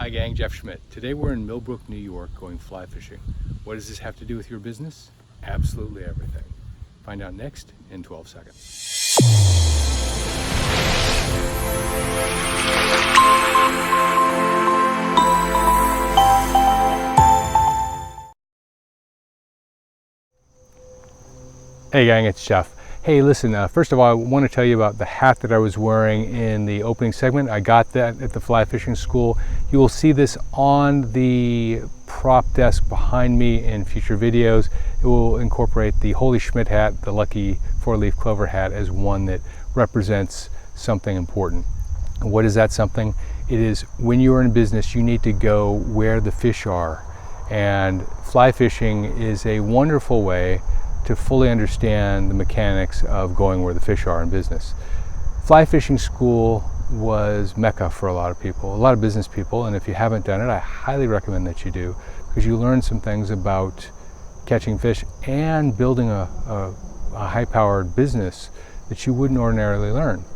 Hi gang, Jeff Schmidt. Today we're in Millbrook, New York going fly fishing. What does this have to do with your business? Absolutely everything. Find out next in 12 seconds. Hey gang, it's Jeff. Hey, listen, first of all, I want to tell you about the hat that I was wearing in the opening segment. I got that at the fly fishing school. You will see this on the prop desk behind me in future videos. It will incorporate the Holy Schmidt hat, the lucky four-leaf clover hat, as one that represents something important. What is that something? It is when you are in business, you need to go where the fish are. And fly fishing is a wonderful way to fully understand the mechanics of going where the fish are in business. Fly fishing school was Mecca for a lot of people, a lot of business people, and if you haven't done it, I highly recommend that you do, because you learn some things about catching fish and building a high-powered business that you wouldn't ordinarily learn.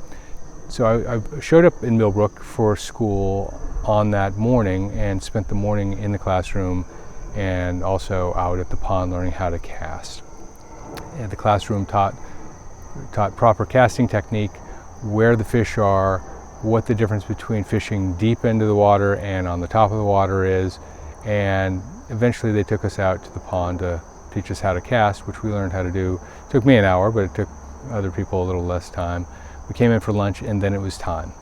So I showed up in Millbrook for school on that morning and spent the morning in the classroom and also out at the pond learning how to cast. And the classroom taught proper casting technique, where the fish are, what the difference between fishing deep into the water and on the top of the water is, and eventually they took us out to the pond to teach us how to cast, which we learned how to do. It took me an hour, but it took other people a little less time. We came in for lunch and then it was time.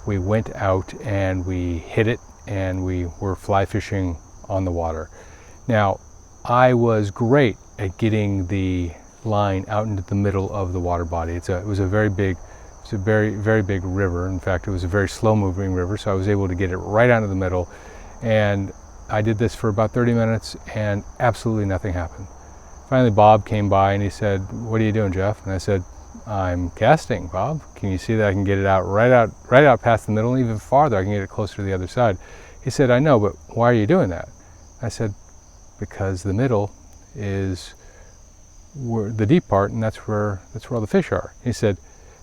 We went out and we hit it and we were fly fishing on the water. Now, I was great at getting the line out into the middle of the water body. It was a very big river. In fact, it was a very slow moving river, so I was able to get it right out of the middle. And I did this for about 30 minutes and absolutely nothing happened. Finally, Bob came by and he said, "What are you doing, Jeff?" And I said, "I'm casting, Bob. Can you see that I can get it right out past the middle, and even farther, I can get it closer to the other side?" He said, "I know, but why are you doing that?" I said, "Because the middle is where the deep part, and that's where all the fish are." He said,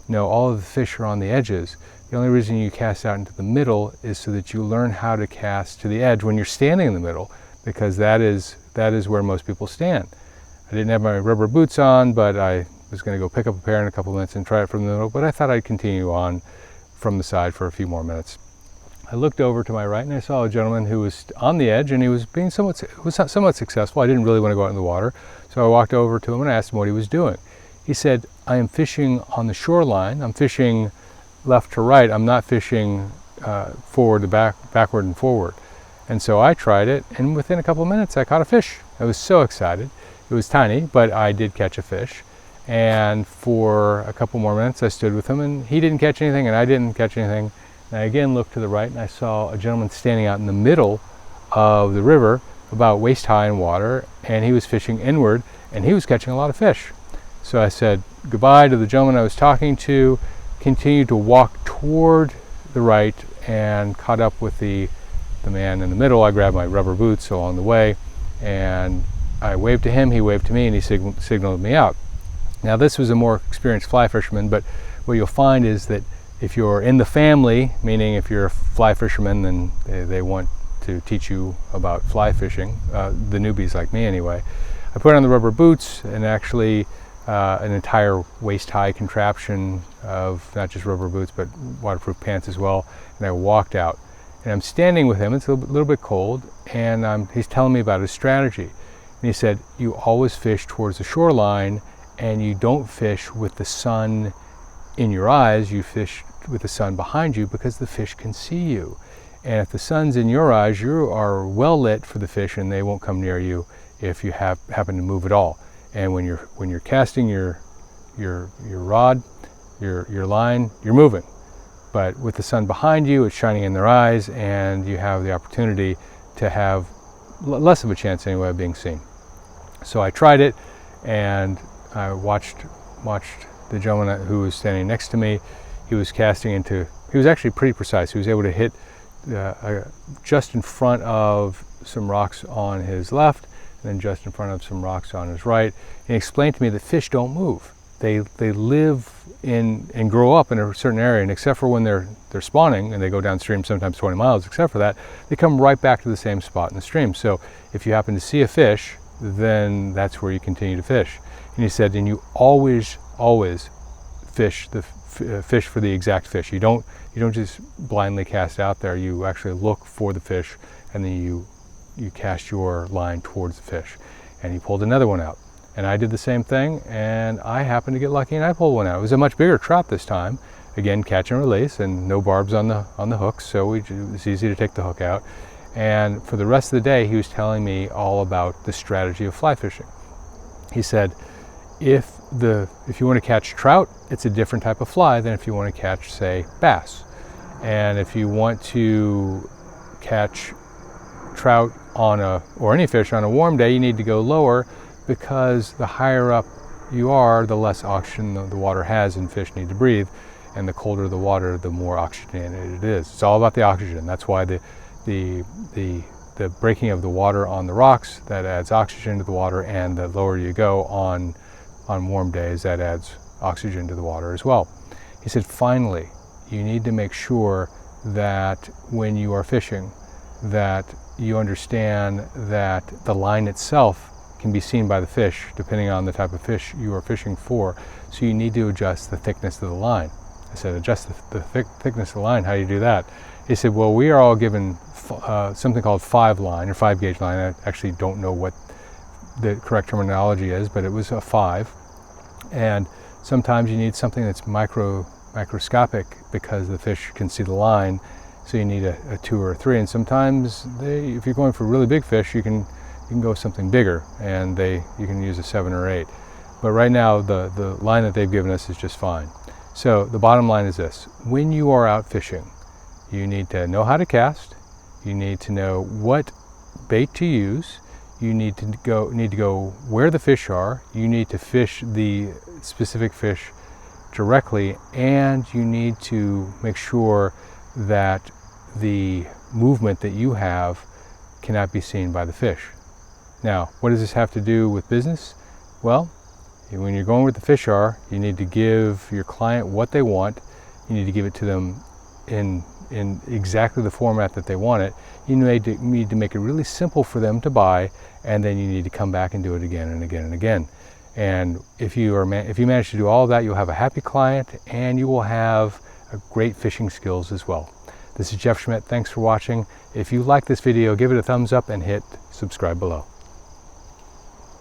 "No, all of the fish are on the edges. The only reason you cast out into the middle is so that you learn how to cast to the edge when you're standing in the middle, because that is where most people stand." I didn't have my rubber boots on, but I was going to go pick up a pair in a couple minutes and try it from the middle, but I thought I'd continue on from the side for a few more minutes. I looked over to my right and I saw a gentleman who was on the edge and he was being somewhat successful. I didn't really want to go out in the water, so I walked over to him and asked him what he was doing. He said, "I am fishing on the shoreline. I'm fishing left to right. I'm not fishing forward to backward and forward." And so I tried it, and within a couple of minutes I caught a fish. I was so excited. It was tiny, but I did catch a fish. And for a couple more minutes I stood with him, and he didn't catch anything and I didn't catch anything. And I again looked to the right and I saw a gentleman standing out in the middle of the river, about waist high in water, and he was fishing inward and he was catching a lot of fish. So I said goodbye to the gentleman I was talking to, continued to walk toward the right, and caught up with the man in the middle. I grabbed my rubber boots along the way and I waved to him, he waved to me, and he signaled me out. Now, this was a more experienced fly fisherman, but what you'll find is that if you're in the family, meaning if you're a fly fisherman, then they want to teach you about fly fishing, the newbies like me anyway. I put on the rubber boots and actually an entire waist-high contraption of not just rubber boots, but waterproof pants as well, and I walked out. And I'm standing with him, it's a little bit cold, and he's telling me about his strategy. And he said, "You always fish towards the shoreline, and you don't fish with the sun in your eyes, you fish with the sun behind you, because the fish can see you. And if the sun's in your eyes, you are well lit for the fish and they won't come near you if you happen to move at all. And when you're casting your rod, your line, you're moving. But with the sun behind you, it's shining in their eyes, and you have the opportunity to have less of a chance anyway of being seen." So I tried it, and I watched the gentleman who was standing next to me. He was casting into, he was actually pretty precise. He was able to hit just in front of some rocks on his left, and then just in front of some rocks on his right. And he explained to me that fish don't move. they live in and grow up in a certain area, and except for when they're spawning and they go downstream sometimes 20 miles, except for that, they come right back to the same spot in the stream. So if you happen to see a fish, then that's where you continue to fish. And he said, and you always fish the fish for the exact fish. You don't just blindly cast out there. You actually look for the fish, and then you cast your line towards the fish. And he pulled another one out, and I did the same thing, and I happened to get lucky and I pulled one out. It was a much bigger trout this time. Again, catch and release, and no barbs on the hooks, so it was easy to take the hook out. And for the rest of the day, he was telling me all about the strategy of fly fishing. He said, if you want to catch trout, it's a different type of fly than if you want to catch, say, bass. And if you want to catch trout or any fish on a warm day, you need to go lower, because the higher up you are, the less oxygen the water has and fish need to breathe. And the colder the water, the more oxygenated it is. It's all about the oxygen. That's why the breaking of the water on the rocks, that adds oxygen to the water, and the lower you go on warm days, that adds oxygen to the water as well. He said, finally, you need to make sure that when you are fishing, that you understand that the line itself can be seen by the fish depending on the type of fish you are fishing for. So you need to adjust the thickness of the line. I said, adjust the thickness of the line. How do you do that? He said, well, we are all given something called 5-line or 5-gauge line. I actually don't know what the correct terminology is, but it was a 5. And sometimes you need something that's microscopic, because the fish can see the line, so you need a 2 or a 3. And sometimes if you're going for really big fish, you can go something bigger, and you can use a 7 or 8. But right now, the line that they've given us is just fine. So the bottom line is this: when you are out fishing, you need to know how to cast, you need to know what bait to use, you need to go where the fish are, you need to fish the specific fish directly, and you need to make sure that the movement that you have cannot be seen by the fish. Now, what does this have to do with business? Well, when you're going where the fish are, you need to give your client what they want. You need to give it to them in exactly the format that they want it. You need to make it really simple for them to buy, and then you need to come back and do it again and again and again. And if you manage to do all of that, you'll have a happy client, and you will have great fishing skills as well. This is Jeff Schmidt. Thanks for watching. If you like this video, give it a thumbs up and hit subscribe below.